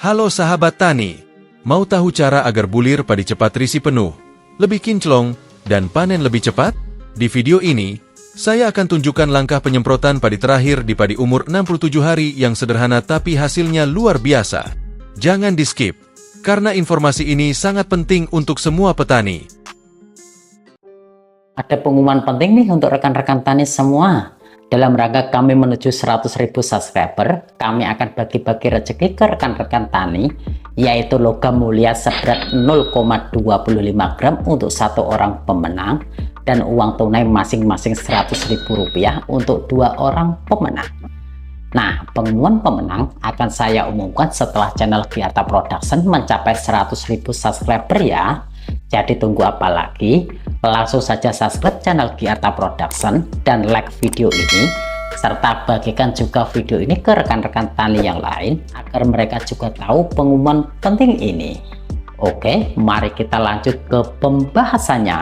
Halo sahabat tani, mau tahu cara agar bulir padi cepat terisi penuh, lebih kinclong, dan panen lebih cepat? Di video ini, saya akan tunjukkan langkah penyemprotan padi terakhir di padi umur 67 hari yang sederhana tapi hasilnya luar biasa. Jangan di-skip, karena informasi ini sangat penting untuk semua petani. Ada pengumuman penting nih untuk rekan-rekan tani semua. Dalam rangka kami menuju 100.000 subscriber, kami akan bagi-bagi rezeki ke rekan-rekan tani, yaitu logam mulia seberat 0,25 gram untuk satu orang pemenang, dan uang tunai masing-masing Rp100.000 untuk 2 orang pemenang. Nah, pengumuman pemenang akan saya umumkan setelah channel Giarta Production mencapai 100.000 subscriber ya. Jadi tunggu apa lagi? Langsung saja subscribe channel Giarta Production dan like video ini, serta bagikan juga video ini ke rekan-rekan tani yang lain agar mereka juga tahu pengumuman penting ini. Oke, mari kita lanjut ke pembahasannya.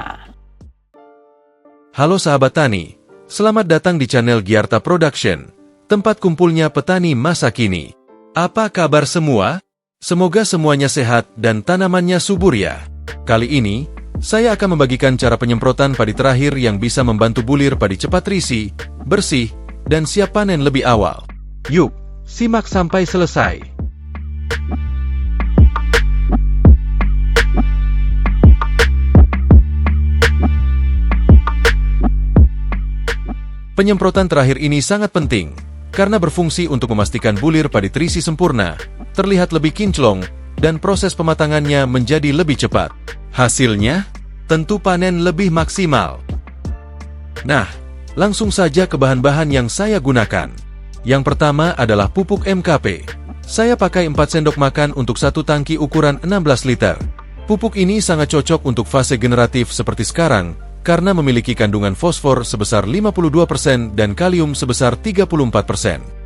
Halo sahabat tani, selamat datang di channel Giarta Production, tempat kumpulnya petani masa kini. Apa kabar semua? Semoga semuanya sehat dan tanamannya subur ya. Kali ini, saya akan membagikan cara penyemprotan padi terakhir yang bisa membantu bulir padi cepat terisi, bersih, dan siap panen lebih awal. Yuk, simak sampai selesai. Penyemprotan terakhir ini sangat penting, karena berfungsi untuk memastikan bulir padi terisi sempurna, terlihat lebih kinclong, dan proses pematangannya menjadi lebih cepat. Hasilnya, tentu panen lebih maksimal. Nah, langsung saja ke bahan-bahan yang saya gunakan. Yang pertama adalah pupuk MKP. Saya pakai 4 sendok makan untuk satu tangki ukuran 16 liter. Pupuk ini sangat cocok untuk fase generatif seperti sekarang, karena memiliki kandungan fosfor sebesar 52% dan kalium sebesar 34%.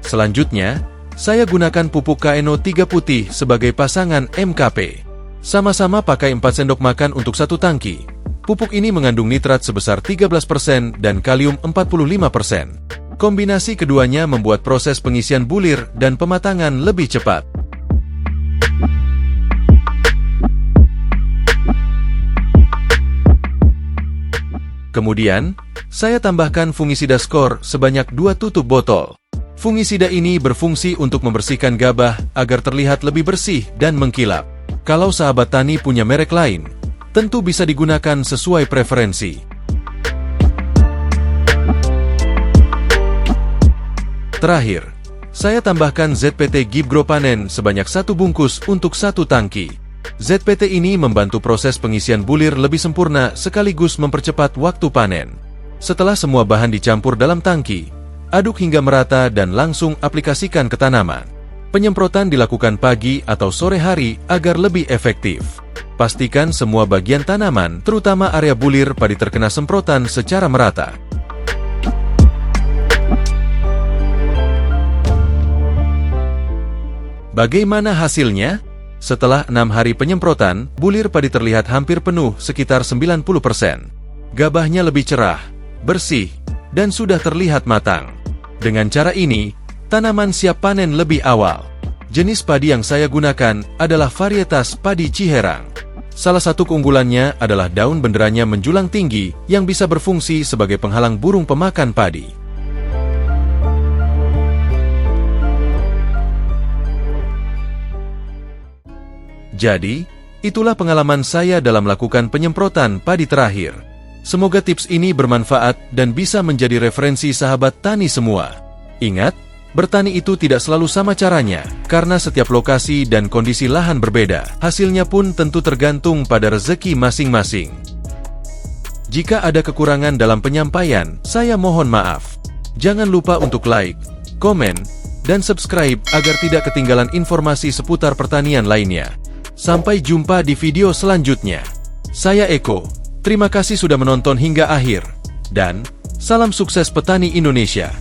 Selanjutnya, saya gunakan pupuk KNO 3 putih sebagai pasangan MKP. Sama-sama pakai 4 sendok makan untuk satu tangki. Pupuk ini mengandung nitrat sebesar 13% dan kalium 45%. Kombinasi keduanya membuat proses pengisian bulir dan pematangan lebih cepat. Kemudian, saya tambahkan fungisida skor sebanyak 2 tutup botol. Fungisida ini berfungsi untuk membersihkan gabah agar terlihat lebih bersih dan mengkilap. Kalau sahabat tani punya merek lain, tentu bisa digunakan sesuai preferensi. Terakhir, saya tambahkan ZPT Gibgro Panen sebanyak 1 bungkus untuk satu tangki. ZPT ini membantu proses pengisian bulir lebih sempurna sekaligus mempercepat waktu panen. Setelah semua bahan dicampur dalam tangki, aduk hingga merata dan langsung aplikasikan ke tanaman. Penyemprotan dilakukan pagi atau sore hari agar lebih efektif. Pastikan semua bagian tanaman, terutama area bulir padi terkena semprotan secara merata. Bagaimana hasilnya? Setelah 6 hari penyemprotan, bulir padi terlihat hampir penuh sekitar 90%. Gabahnya lebih cerah, bersih, dan sudah terlihat matang. Dengan cara ini, tanaman siap panen lebih awal. Jenis padi yang saya gunakan adalah varietas padi Ciherang. Salah satu keunggulannya adalah daun benderanya menjulang tinggi yang bisa berfungsi sebagai penghalang burung pemakan padi. Jadi, itulah pengalaman saya dalam melakukan penyemprotan padi terakhir. Semoga tips ini bermanfaat dan bisa menjadi referensi sahabat tani semua. Ingat, bertani itu tidak selalu sama caranya, karena setiap lokasi dan kondisi lahan berbeda. Hasilnya pun tentu tergantung pada rezeki masing-masing. Jika ada kekurangan dalam penyampaian, saya mohon maaf. Jangan lupa untuk like, komen, dan subscribe agar tidak ketinggalan informasi seputar pertanian lainnya. Sampai jumpa di video selanjutnya. Saya Eko. Terima kasih sudah menonton hingga akhir, dan salam sukses petani Indonesia.